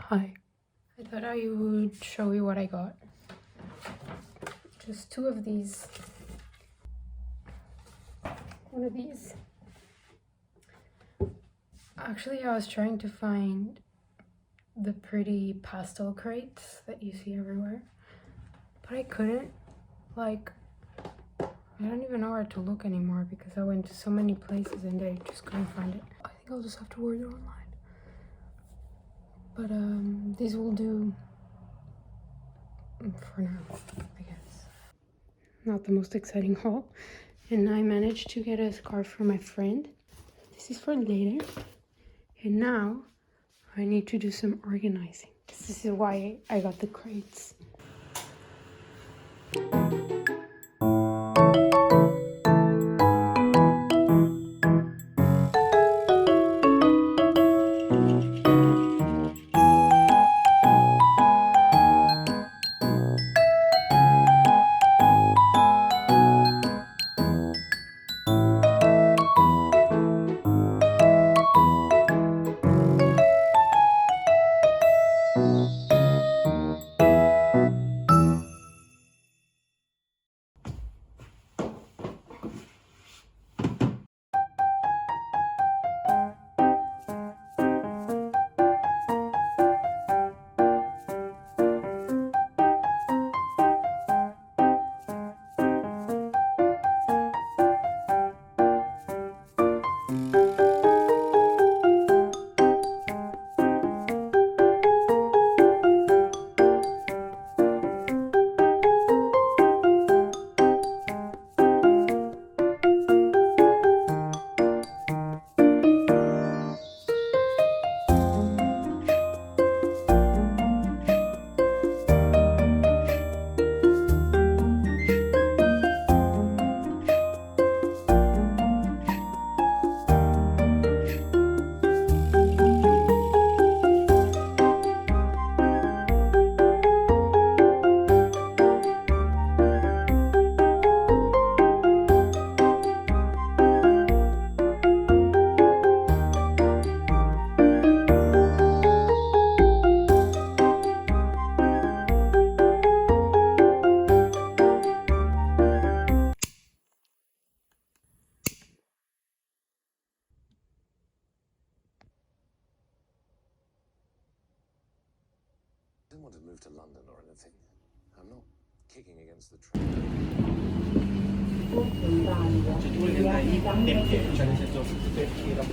Hi, I thought I would show you what I got. Just two of these. One of these. Actually, I was trying to find the pretty pastel crates that you see everywhere, but I couldn't. Like, I don't even know where to look anymore because I went to so many places and I just couldn't find it. I think I'll just have to order online. But these will do for now, I guess. Not the most exciting haul. And I managed to get a scarf for my friend. This is for later. And now I need to do some organizing. This is why I got the crates. I don't want to move to London or anything. I'm not kicking against the trend. Cioè tu vuoi che dai perché? Cioè nel senso perché la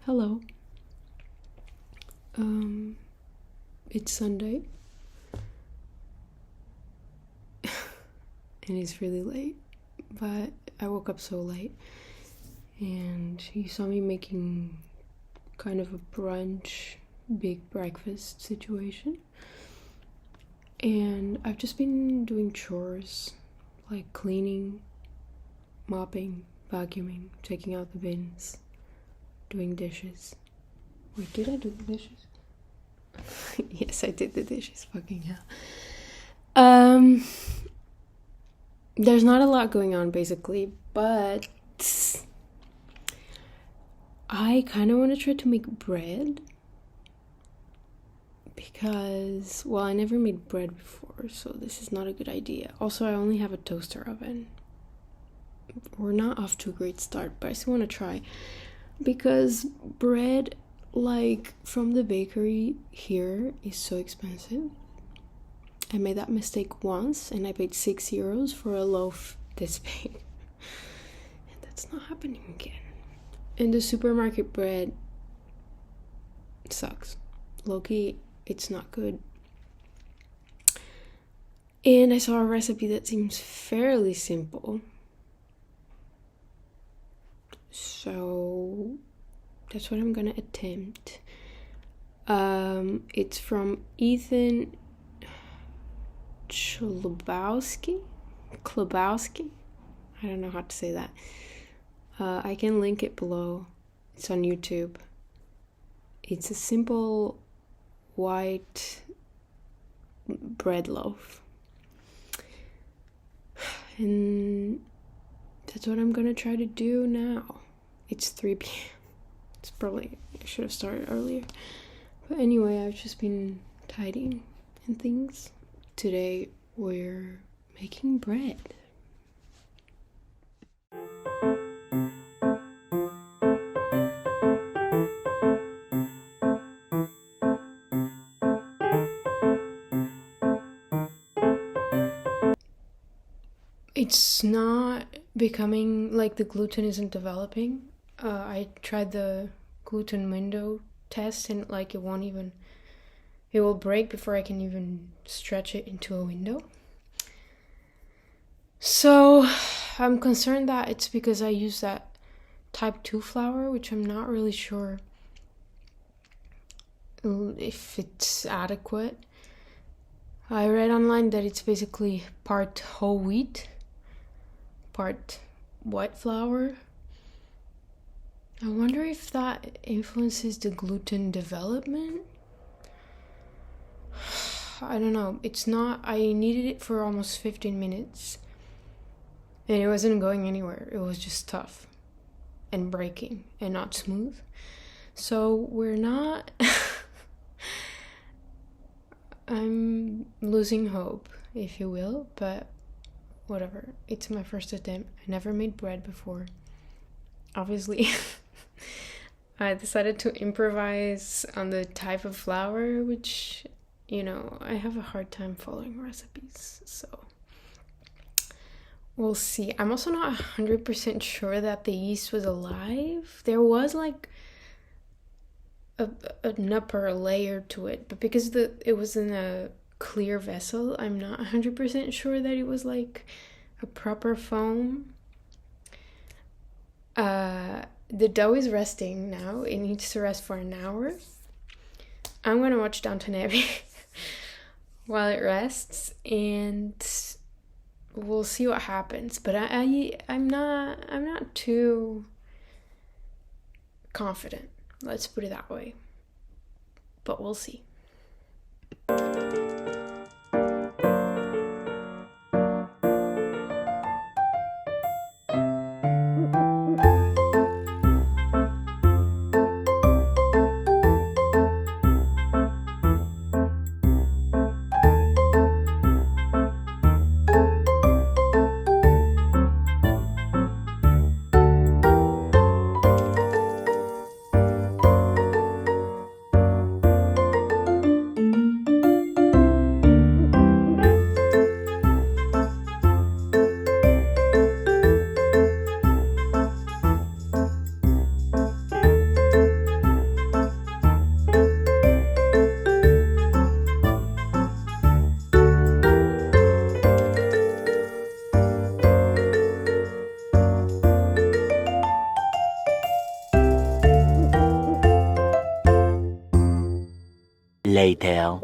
Hello. It's Sunday. And it's really late. But I woke up so late. And you saw me making kind of a brunch, big breakfast situation. And I've just been doing chores, like cleaning, mopping, vacuuming, taking out the bins, doing dishes. Wait, did I do the dishes? Yes, I did the dishes, fucking hell. There's not a lot going on basically, but I kind of want to try to make bread because, well, I never made bread before, so this is not a good idea. Also, I only have a toaster oven. We're not off to a great start, but I still want to try because bread, like, from the bakery here is so expensive. I made that mistake once and I paid €6 for a loaf this big. And that's not happening again. And the supermarket bread sucks. Low-key, it's not good. And I saw a recipe that seems fairly simple. So that's what I'm gonna attempt. It's from Ethan Klobowski. I don't know how to say that. I can link it below. It's on YouTube. It's a simple white bread loaf. And that's what I'm gonna try to do now. It's 3 p.m. It's probably, I should have started earlier. But anyway, I've just been tidying and things. Today we're making bread. It's not becoming, like, the gluten isn't developing. I tried the gluten window test and, like, it will break before I can even stretch it into a window. So I'm concerned that it's because I use that type 2 flour, which I'm not really sure if it's adequate. I read online that it's basically part whole wheat, part white flour. I wonder if that influences the gluten development. I don't know. It's not. I needed it for almost 15 minutes. And it wasn't going anywhere. It was just tough and breaking and not smooth. So we're not... I'm losing hope, if you will, but whatever. It's my first attempt. I never made bread before. Obviously, I decided to improvise on the type of flour, which, I have a hard time following recipes, so we'll see. I'm also not 100% sure that the yeast was alive. There was, like, an upper layer to it, but because it was in a clear vessel, I'm not 100% sure that it was, like, a proper foam. The dough is resting now. It needs to rest for an hour. I'm gonna watch Downton Abbey while it rests, and we'll see what happens. But I'm not too confident. Let's put it that way. But we'll see. Later.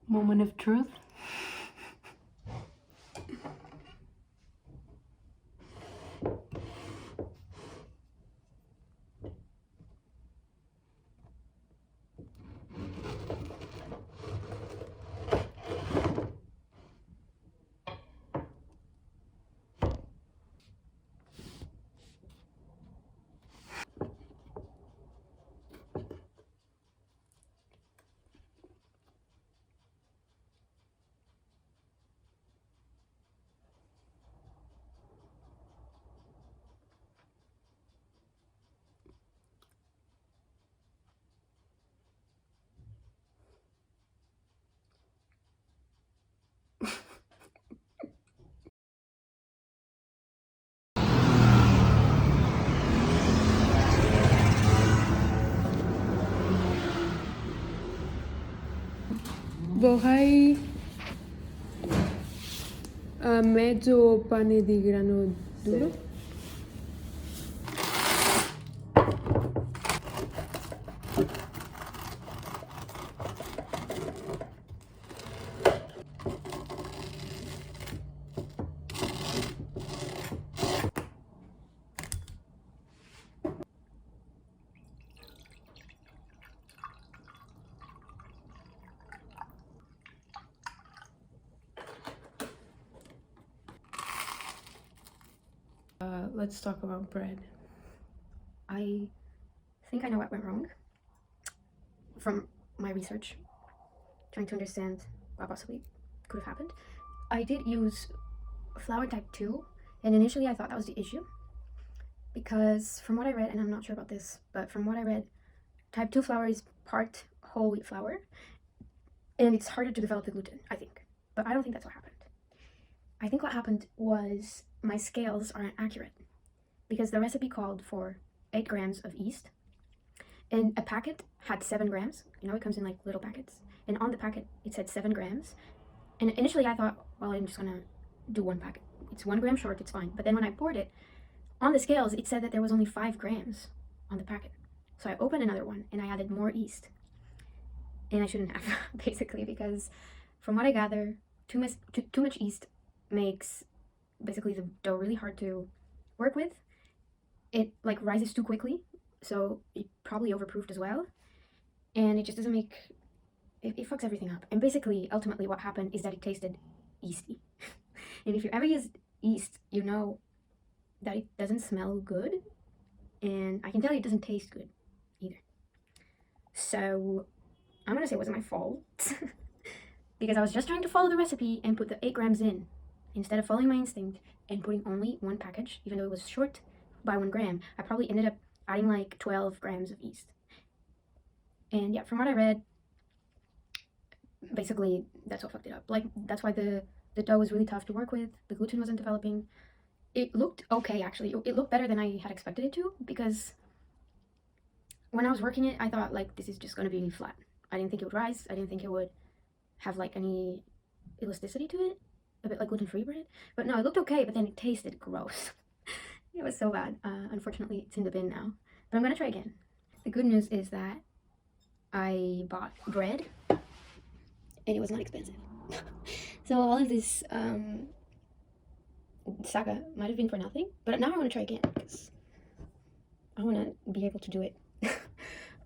Moment of truth. Vorrei mezzo pane di grano duro. Let's talk about bread. I think I know what went wrong from my research, trying to understand what possibly could have happened. I did use flour type 2, and initially I thought that was the issue because from what I read, and I'm not sure about this, but from what I read, type 2 flour is part whole wheat flour, and it's harder to develop the gluten, I think. But I don't think that's what happened. I think what happened was my scales aren't accurate because the recipe called for 8 grams of yeast, and a packet had 7 grams. You know, it comes in like little packets, and on the packet it said 7 grams. And initially I thought, well, I'm just gonna do one packet. It's 1 gram short, it's fine. But then when I poured it on the scales, it said that there was only 5 grams on the packet. So I opened another one and I added more yeast, and I shouldn't have basically, because from what I gather, too much yeast makes basically the dough really hard to work with. It like rises too quickly, so it probably overproofed as well, and it just doesn't make it fucks everything up. And basically, ultimately, what happened is that it tasted yeasty. And if you ever use yeast, you know that it doesn't smell good, and I can tell you it doesn't taste good either. So I'm gonna say it wasn't my fault because I was just trying to follow the recipe and put the 8 grams in instead of following my instinct and putting only one package, even though it was short by 1 gram. I probably ended up adding like 12 grams of yeast. And yeah, from what I read, basically that's what fucked it up. Like, that's why the dough was really tough to work with. The gluten wasn't developing. It looked okay, actually. It looked better than I had expected it to, because when I was working it, I thought like this is just gonna be flat. I didn't think it would rise. I didn't think it would have like any elasticity to it, a bit like gluten-free bread. But no, it looked okay, but then it tasted gross. It was so bad. Unfortunately, it's in the bin now, but I'm gonna try again. The good news is that I bought bread, and it was not expensive. So all of this saga might have been for nothing, but now I want to try again because I want to be able to do it.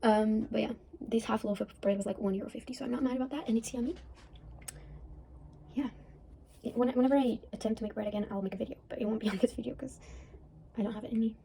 But yeah, this half loaf of bread was like €1.50, so I'm not mad about that, and it's yummy. Yeah, whenever I attempt to make bread again, I'll make a video, but it won't be on this video because I don't have it in me.